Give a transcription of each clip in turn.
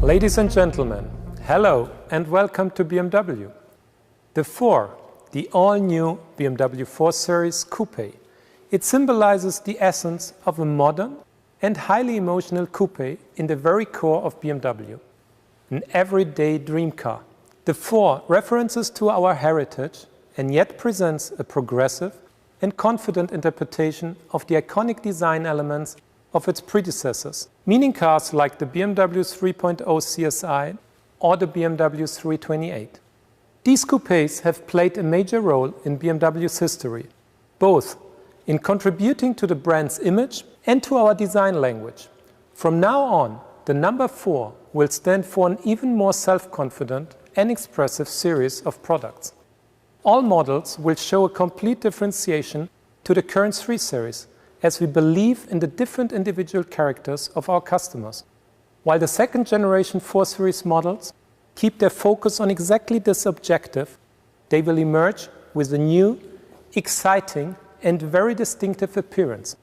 Ladies and gentlemen, hello and welcome to BMW. The 4, the all-new BMW 4 Series Coupe. It symbolizes the essence of a modern and highly emotional coupe in the very core of BMW. An everyday dream car. The 4 references to our heritage and yet presents a progressive and confident interpretation of the iconic design elements of its predecessors, meaning cars like the BMW 3.0 CSI or the BMW 328. These coupes have played a major role in BMW's history, both in contributing to the brand's image and to our design language. From now on, the number 4 will stand for an even more self-confident and expressive series of products. All models will show a complete differentiation to the current 3 Series, as we believe in the different individual characters of our customers. While the second generation 4 Series models keep their focus on exactly this objective, they will emerge with a new, exciting and very distinctive appearance.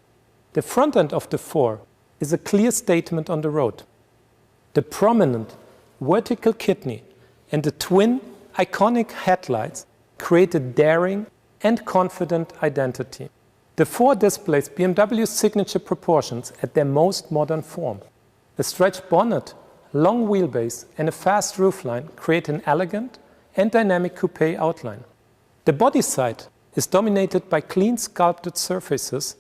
The front end of the 4 is a clear statement on the road. The prominent vertical kidney and the twin iconic headlights create a daring and confident identity. The 4 displays BMW's signature proportions at their most modern form. A stretched bonnet, long wheelbase and a fast roofline create an elegant and dynamic coupe outline. The body side is dominated by clean sculpted surfaces.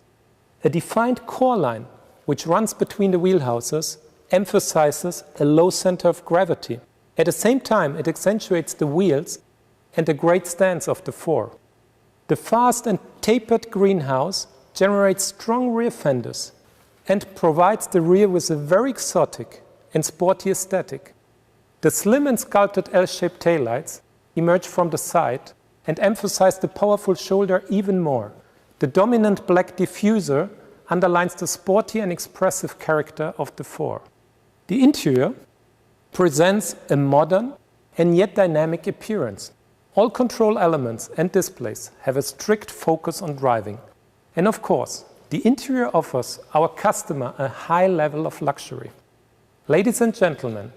A defined core line, which runs between the wheelhouses, emphasizes a low center of gravity. At the same time, it accentuates the wheels and the great stance of the 4. The fast and tapered greenhouse generates strong rear fenders and provides the rear with a very exotic and sporty aesthetic. The slim and sculpted L-shaped taillights emerge from the side and emphasize the powerful shoulder even more. The dominant black diffuser underlines the sporty and expressive character of the 4. The interior presents a modern and yet dynamic appearance. All control elements and displays have a strict focus on driving. And of course, the interior offers our customer a high level of luxury. Ladies and gentlemen,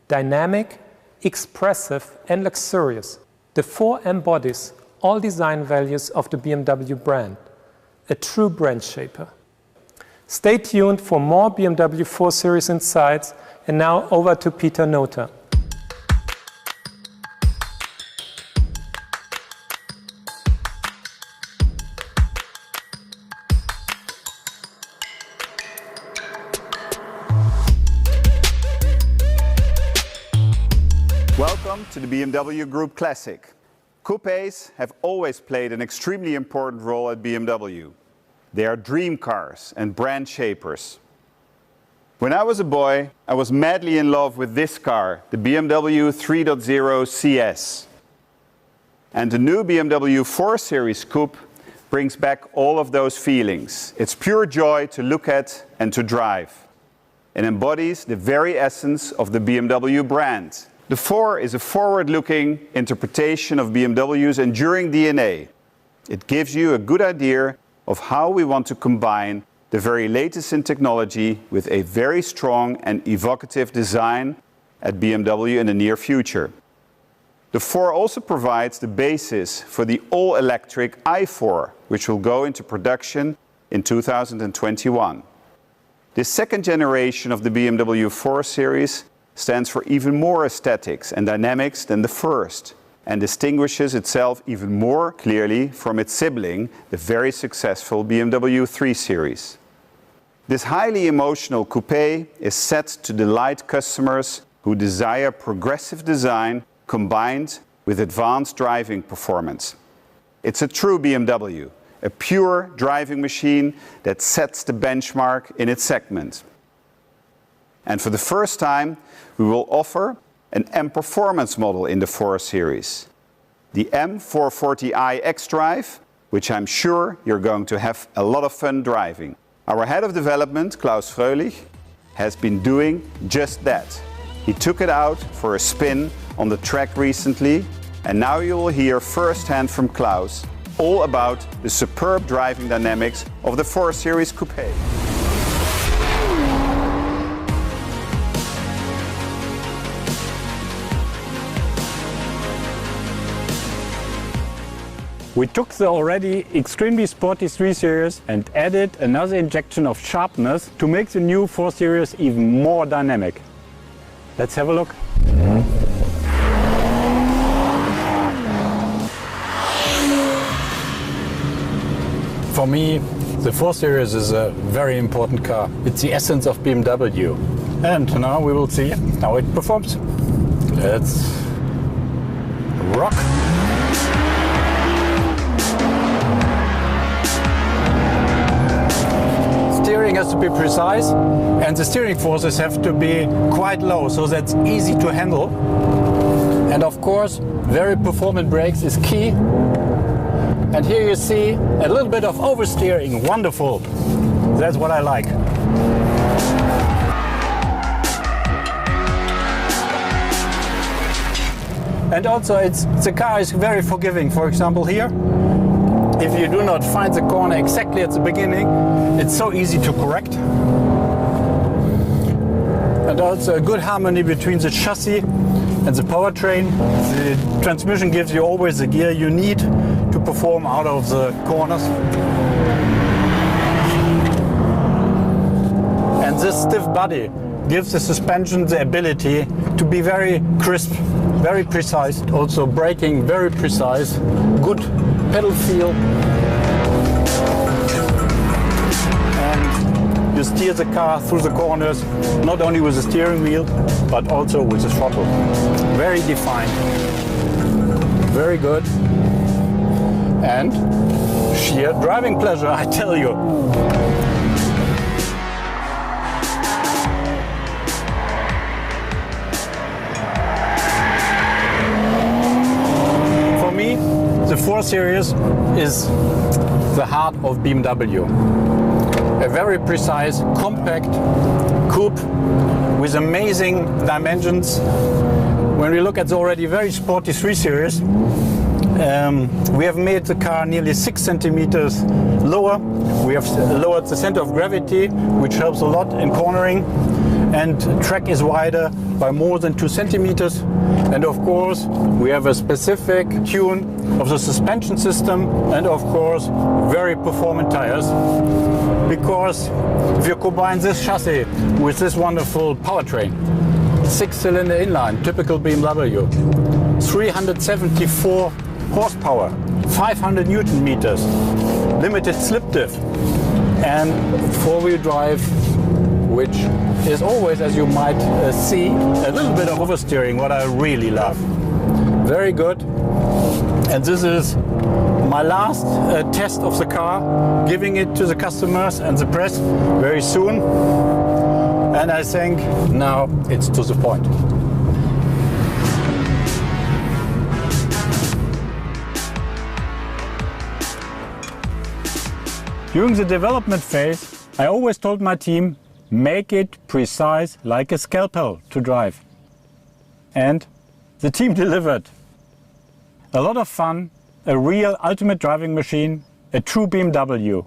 dynamic, expressive and luxurious, the 4 embodies all design values of the BMW brand, a true brand shaper. Stay tuned for more BMW 4 Series insights, and now over to Peter Nota. Welcome to the BMW Group Classic. Coupes have always played an extremely important role at BMW. They are dream cars and brand shapers. When I was a boy, I was madly in love with this car, the BMW 3.0 CS. And the new BMW 4 Series Coupe brings back all of those feelings. It's pure joy to look at and to drive. It embodies the very essence of the BMW brand. The 4 is a forward-looking interpretation of BMW's enduring DNA. It gives you a good idea of how we want to combine the very latest in technology with a very strong and evocative design at BMW in the near future. The 4 also provides the basis for the all-electric i4, which will go into production in 2021. This second generation of the BMW 4 Series stands for even more aesthetics and dynamics than the first, and distinguishes itself even more clearly from its sibling, the very successful BMW 3 Series. This highly emotional coupe is set to delight customers who desire progressive design combined with advanced driving performance. It's a true BMW, a pure driving machine that sets the benchmark in its segment. And for the first time, we will offer an M Performance model in the 4 Series. The M440i xDrive, which I'm sure you're going to have a lot of fun driving. Our head of development, Klaus Fröhlich, has been doing just that. He took it out for a spin on the track recently, and now you will hear firsthand from Klaus all about the superb driving dynamics of the 4 Series Coupe. We took the already extremely sporty 3 Series and added another injection of sharpness to make the new 4 Series even more dynamic. Let's have a look. For me, the 4 Series is a very important car. It's the essence of BMW. And now we will see how it performs. Let's rock! Steering has to be precise, and the steering forces have to be quite low, so that's easy to handle. And of course, very performant brakes is key. And here you see a little bit of oversteering. Wonderful. That's what I like. And also the car is very forgiving. For example here, if you do not find the corner exactly at the beginning, it's so easy to correct. And also a good harmony between the chassis and the powertrain. The transmission gives you always the gear you need to perform out of the corners. And this stiff body gives the suspension the ability to be very crisp, very precise, also braking very precise, good pedal feel. And you steer the car through the corners, not only with the steering wheel, but also with the throttle. Very defined, very good. And sheer driving pleasure, I tell you. For me, the 4 Series is the heart of BMW. A very precise, compact coupe with amazing dimensions. When we look at the already very sporty 3 Series, we have made the car nearly 6 centimeters lower. We have lowered the center of gravity, which helps a lot in cornering, and track is wider by more than 2 centimeters. And of course, we have a specific tune of the suspension system, and of course, very performant tires. Because if you combine this chassis with this wonderful powertrain, 6-cylinder inline, typical BMW, 374 horsepower, 500 Newton meters, limited slip diff, and 4-wheel drive, which is always, as you might see, a little bit of oversteering, what I really love. Very good. And this is my last test of the car, giving it to the customers and the press very soon. And I think now it's to the point. During the development phase, I always told my team, make it precise like a scalpel to drive. And the team delivered. A lot of fun, a real ultimate driving machine, a true BMW.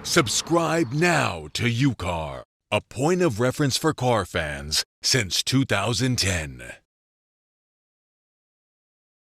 Subscribe now to UCar, a point of reference for car fans since 2010.